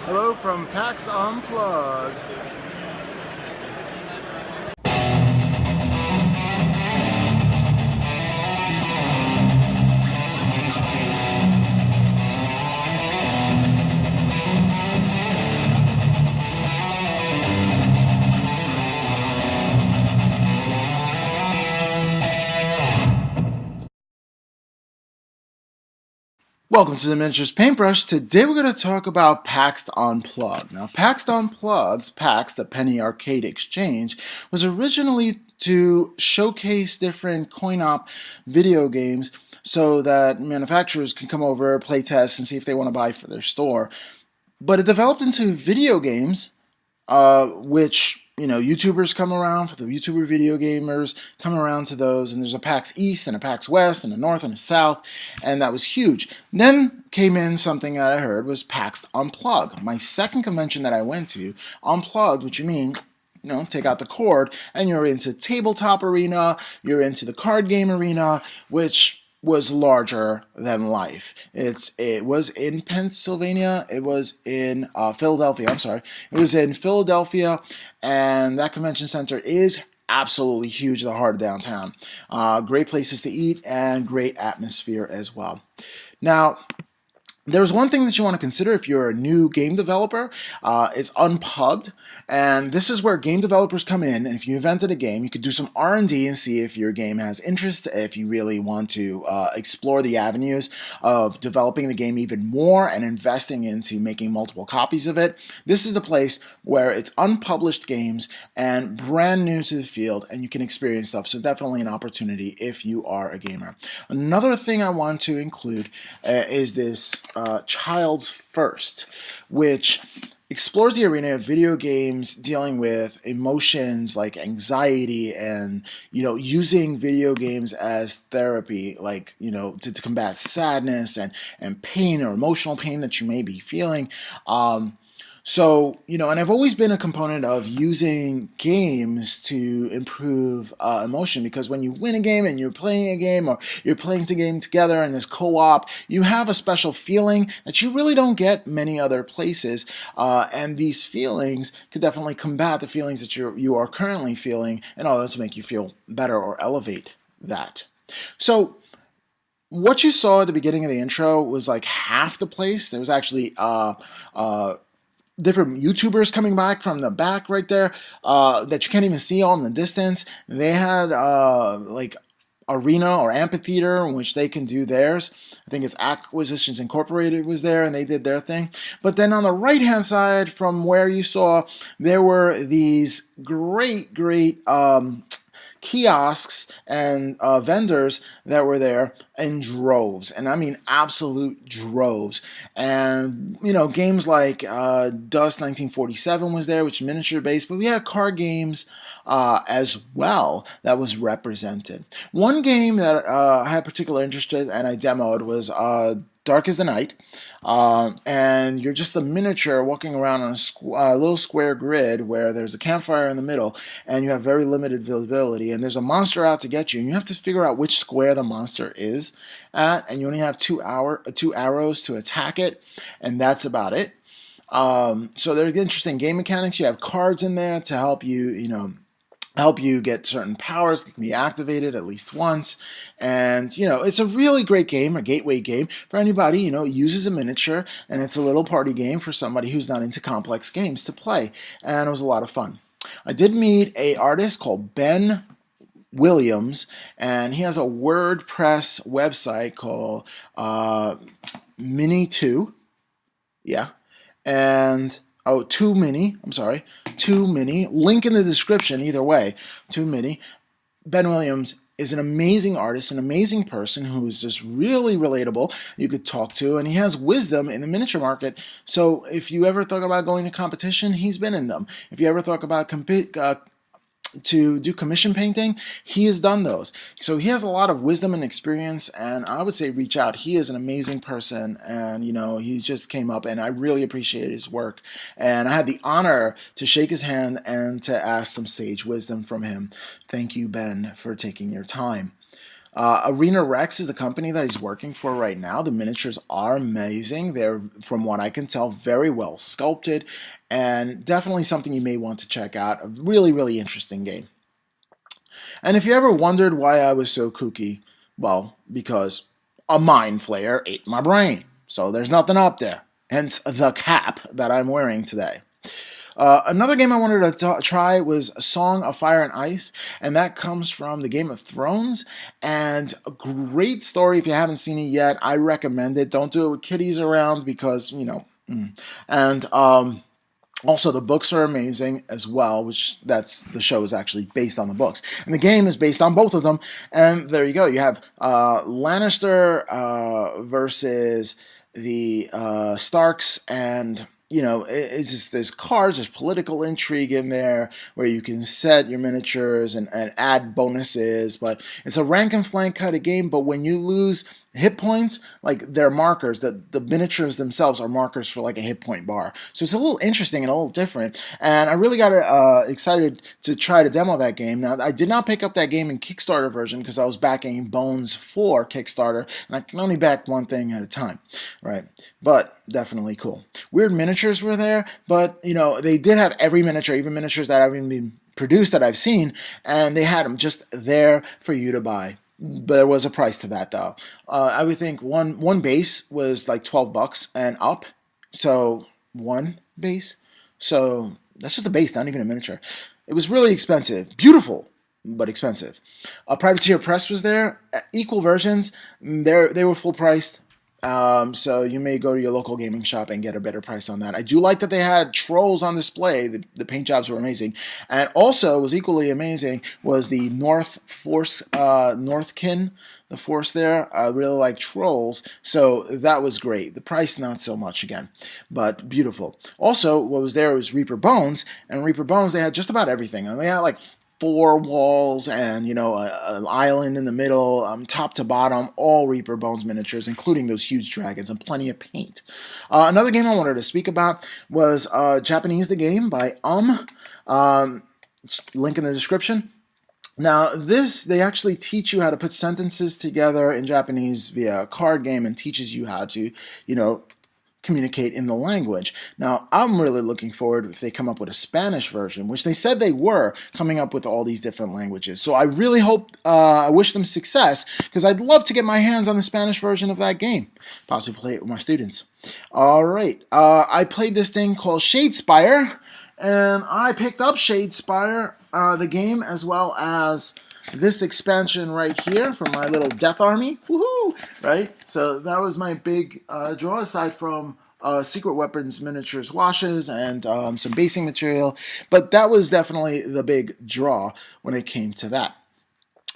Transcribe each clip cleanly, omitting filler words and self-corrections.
Hello from PAX Unplugged. Welcome to the Miniatures Paintbrush. Today we're going to talk about PAX Unplugged. Now, PAX Unplugged's PAX, the Penny Arcade Exchange, was originally to showcase different coin-op video games so that manufacturers can come over, play test, and see if they want to buy for their store. But it developed into video games, which YouTubers come around for the YouTuber video gamers, come around to those, and there's a PAX East and a PAX West and a North and a South, and that was huge. Then came in something that I heard was PAX Unplugged, my second convention that I went to, Unplugged, which you mean, take out the cord, and you're into tabletop arena, you're into the card game arena, which was larger than life. It was in Pennsylvania. It was in Philadelphia. I'm sorry. It was in Philadelphia, and that convention center is absolutely huge. The heart of downtown. Great places to eat and great atmosphere as well. Now, there's one thing that you want to consider if you're a new game developer. It's Unplugged, and this is where game developers come in, and if you invented a game, you could do some R&D and see if your game has interest, if you really want to explore the avenues of developing the game even more and investing into making multiple copies of it. This is the place where it's unpublished games and brand new to the field, and you can experience stuff, so definitely an opportunity if you are a gamer. Another thing I want to include is this Child's First, which explores the arena of video games dealing with emotions like anxiety and using video games as therapy, like to combat sadness and pain or emotional pain that you may be feeling. And I've always been a component of using games to improve emotion, because when you win a game and you're playing a game, or you're playing the game together and there's co-op, you have a special feeling that you really don't get many other places, and these feelings could definitely combat the feelings that you are currently feeling in order to make you feel better or elevate that. So what you saw at the beginning of the intro was like half the place. There was actually different YouTubers coming back from the back right there that you can't even see all in the distance. They had like arena or amphitheater in which they can do theirs. I think it's Acquisitions Incorporated was there, and they did their thing. But then on the right hand side from where you saw, there were these great kiosks and vendors that were there in droves, and I mean absolute droves. And games like Dust 1947 was there, which is miniature based, but we had card games as well that was represented. One game that I had particular interest in and I demoed was Dark as the Night, and you're just a miniature walking around on a little square grid where there's a campfire in the middle, and you have very limited visibility, and there's a monster out to get you, and you have to figure out which square the monster is at, and you only have two arrows to attack it, and that's about it. So there's interesting game mechanics. You have cards in there to help you get certain powers that can be activated at least once. And it's a really great game, a gateway game for anybody. It uses a miniature, and it's a little party game for somebody who's not into complex games to play, and it was a lot of fun. I did meet an artist called Ben Williams, and he has a WordPress website called Mini2. Yeah. And Too Mini. I'm sorry. Too Mini. Link in the description either way. Too Mini. Ben Williams is an amazing artist, an amazing person who is just really relatable, you could talk to, and he has wisdom in the miniature market. So if you ever thought about going to competition, he's been in them. If you ever thought about to do commission painting, he has done those. So he has a lot of wisdom and experience, and I would say reach out. He is an amazing person, and he just came up, and I really appreciate his work, and I had the honor to shake his hand and to ask some sage wisdom from him. Thank you, Ben, for taking your time. Arena Rex is the company that he's working for right now. The miniatures are amazing. They're, from what I can tell, very well sculpted, and definitely something you may want to check out. A really, really interesting game. And if you ever wondered why I was so kooky, well, because a mind flayer ate my brain. So there's nothing up there. Hence the cap that I'm wearing today. Another game I wanted to try was A Song of Fire and Ice, and that comes from the Game of Thrones, and a great story. If you haven't seen it yet, I recommend it. Don't do it with kiddies around because, you know, and also, the books are amazing as well, which the show is actually based on the books. And the game is based on both of them. And there you go. You have Lannister versus the Starks, and it's just, there's cards, there's political intrigue in there where you can set your miniatures and add bonuses, but it's a rank and flank kind of game. But when you lose hit points, like, they're markers, that the miniatures themselves are markers for like a hit point bar. So it's a little interesting and a little different, and I really got excited to try to demo that game. Now, I did not pick up that game in Kickstarter version because I was backing Bones for Kickstarter, and I can only back one thing at a time, right? But definitely cool. Weird miniatures were there, but they did have every miniature, even miniatures that haven't been produced that I've seen, and they had them just there for you to buy. But there was a price to that, though. I would think one base was like $12 and up. So one base. So that's just a base, not even a miniature. It was really expensive. Beautiful, but expensive. Privateer Press was there. Equal versions. They were full priced. So you may go to your local gaming shop and get a better price on that. I do like that they had trolls on display. The paint jobs were amazing. And also was equally amazing was the Northkin, the force there. I really like trolls, so that was great. The price, not so much again, but beautiful. Also, what was there was Reaper Bones, and Reaper Bones, they had just about everything. And they had like 4 walls and an island in the middle, top to bottom, all Reaper Bones miniatures, including those huge dragons, and plenty of paint. Another game I wanted to speak about was Japanese the Game by link in the description. Now, they actually teach you how to put sentences together in Japanese via a card game, and teaches you how to communicate in the language. Now, I'm really looking forward if they come up with a Spanish version, which they said they were coming up with all these different languages. So I really hope, I wish them success, because I'd love to get my hands on the Spanish version of that game, possibly play it with my students. All right, I played this thing called Shadespire, and I picked up Shadespire, the game, as well as this expansion right here for my little Death Army. Woohoo! Right? So that was my big draw, aside from Secret Weapons miniatures washes and some basing material. But that was definitely the big draw when it came to that.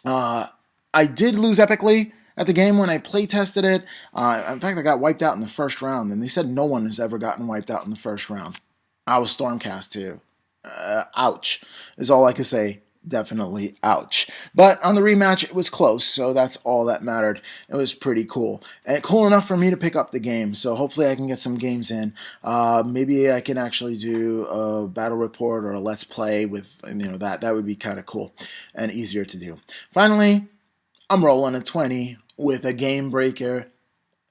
I did lose epically at the game when I play tested it. In fact, I got wiped out in the first round, and they said no one has ever gotten wiped out in the first round. I was Stormcast too. Ouch, is all I can say. Definitely ouch. But on the rematch, it was close, so that's all that mattered. It was pretty cool. And cool enough for me to pick up the game, so hopefully I can get some games in. Maybe I can actually do a battle report or a let's play with, that would be kind of cool and easier to do. Finally, I'm rolling a 20 with a Game Breaker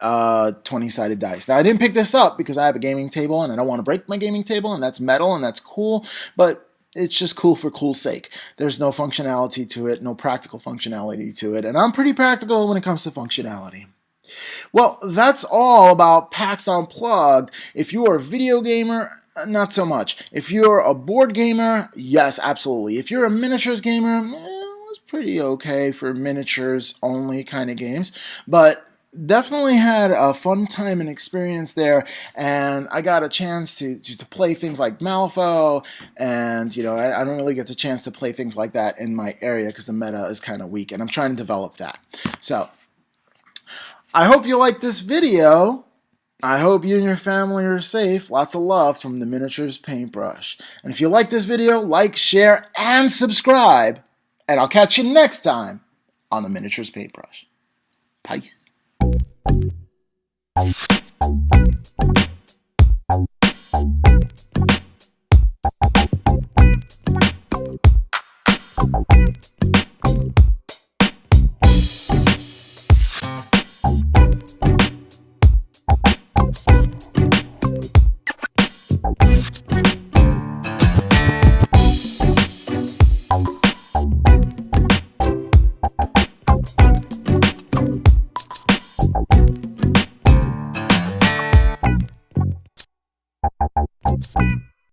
20-sided dice. Now, I didn't pick this up because I have a gaming table and I don't want to break my gaming table, and that's metal and that's cool, but it's just cool for cool's sake. There's no functionality to it, no practical functionality to it, and I'm pretty practical when it comes to functionality. Well, that's all about PAX Unplugged. If you are a video gamer, not so much. If you're a board gamer, yes, absolutely. If you're a miniatures gamer, it was pretty okay for miniatures only kind of games, but definitely had a fun time and experience there, and I got a chance to play things like Malifaux, and I don't really get the chance to play things like that in my area because the meta is kind of weak, and I'm trying to develop that. So I hope you like this video. I hope you and your family are safe. Lots of love from the Miniatures Paintbrush. And if you like this video, like, share, and subscribe, and I'll catch you next time on the Miniatures Paintbrush. Peace.